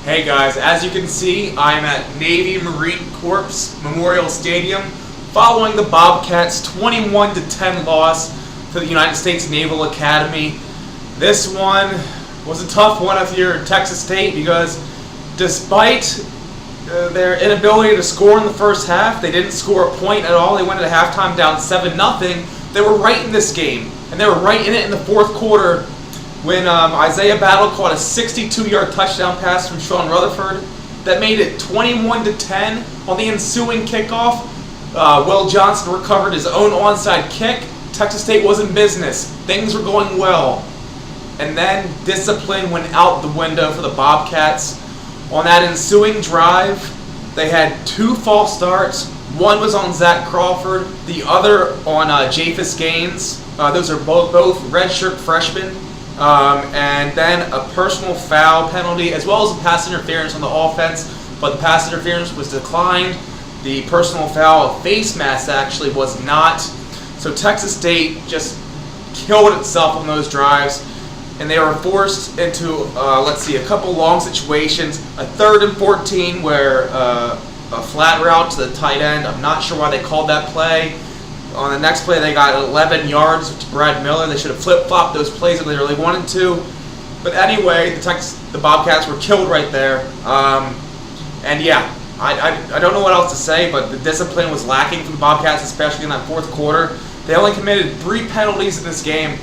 Hey guys, as you can see, I'm at Navy Marine Corps Memorial Stadium following the Bobcats' 21-10 loss to the United States Naval Academy. This one was a tough one if you're Texas State because despite their inability to score in the first half, they didn't score a point at all. They went at halftime down 7-0. They were right in this game, and they were right in it in the fourth quarter when Isaiah Battle caught a 62-yard touchdown pass from Sean Rutherford that made it 21-10. On the ensuing kickoff, Will Johnson recovered his own onside kick. Texas State was in business. Things were going well. And then discipline went out the window for the Bobcats. On that ensuing drive, they had two false starts. One was on Zach Crawford, the other on Japhus Gaines. Those are both redshirt freshmen. And then a personal foul penalty, as well as a pass interference on the offense, but the pass interference was declined. The personal foul, face mask, actually was not. So Texas State just killed itself on those drives, and they were forced into, a couple long situations. A 3rd and 14 where a flat route to the tight end. I'm not sure why they called that play. On the next play, they got 11 yards to Brad Miller. They should have flip-flopped those plays if they really wanted to. But anyway, the Bobcats were killed right there. And yeah, I don't know what else to say, but the discipline was lacking from the Bobcats, especially in that fourth quarter. They only committed 3 penalties in this game.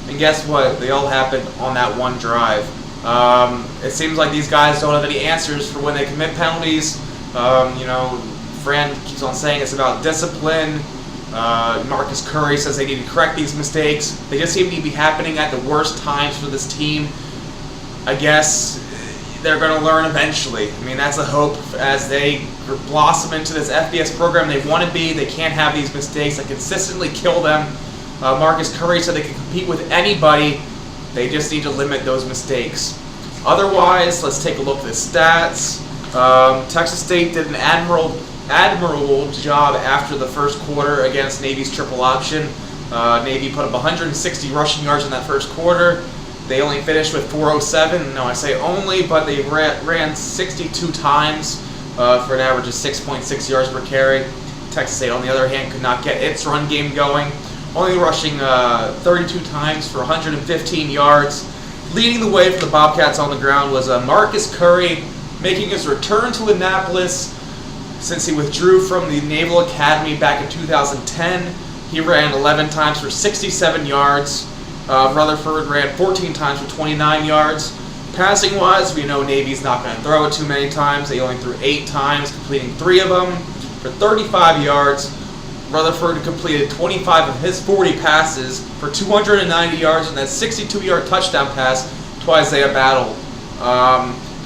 And guess what? They all happened on that one drive. It seems like these guys don't have any answers for when they commit penalties. Fran keeps on saying it's about discipline. Marcus Curry says they need to correct these mistakes. They just seem to be happening at the worst times for this team. I guess they're going to learn eventually. I mean, that's a hope as they blossom into this FBS program they want to be. They can't have these mistakes that consistently kill them. Marcus Curry said they can compete with anybody. They just need to limit those mistakes. Otherwise, let's take a look at the stats. Texas State did an admirable job after the first quarter against Navy's triple option. Navy put up 160 rushing yards in that first quarter. They only finished with 407. No, I say only, but they ran 62 times for an average of 6.6 yards per carry. Texas State, on the other hand, could not get its run game going, only rushing 32 times for 115 yards. Leading the way for the Bobcats on the ground was Marcus Curry, making his return to Annapolis since he withdrew from the Naval Academy back in 2010. He ran 11 times for 67 yards. Rutherford ran 14 times for 29 yards. Passing-wise, we know Navy's not going to throw it too many times. They only threw 8 times, completing 3 of them for 35 yards. Rutherford completed 25 of his 40 passes for 290 yards and that 62-yard touchdown pass to Isaiah Battle.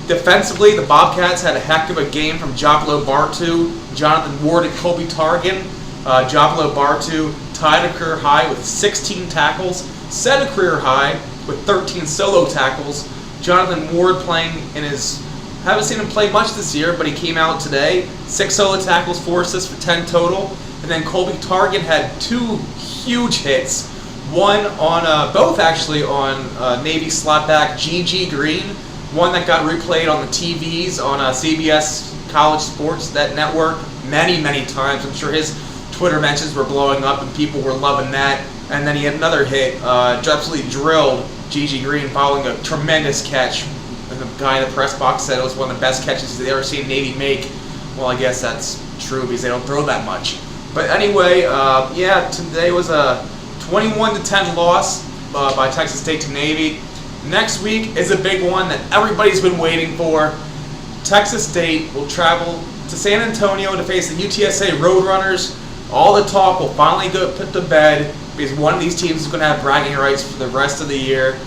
Defensively, the Bobcats had a heck of a game from Joplo Bartu, Jonathan Ward, and Colby Targan. Joplo Bartu tied a career high with 16 tackles, set a career high with 13 solo tackles. Jonathan Ward haven't seen him play much this year, but he came out today. 6 solo tackles, 4 assists for 10 total. And then Colby Targan had 2 huge hits. One on, both actually on Navy slotback G.G. Green. One that got replayed on the TVs on CBS College Sports Network many, many times. I'm sure his Twitter mentions were blowing up and people were loving that. And then he had another hit, absolutely drilled G.G. Green following a tremendous catch. And the guy in the press box said it was one of the best catches he's ever seen Navy make. Well, I guess that's true because they don't throw that much. But anyway, today was a 21-10 loss by Texas State to Navy. Next week is a big one that everybody's been waiting for. Texas State will travel to San Antonio to face the UTSA Roadrunners. All the talk will finally go put to bed because one of these teams is going to have bragging rights for the rest of the year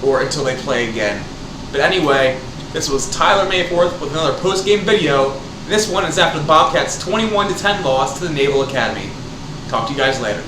or until they play again. But anyway, this was Tyler Mayforth with another post-game video. This one is after the Bobcats' 21-10 loss to the Naval Academy. Talk to you guys later.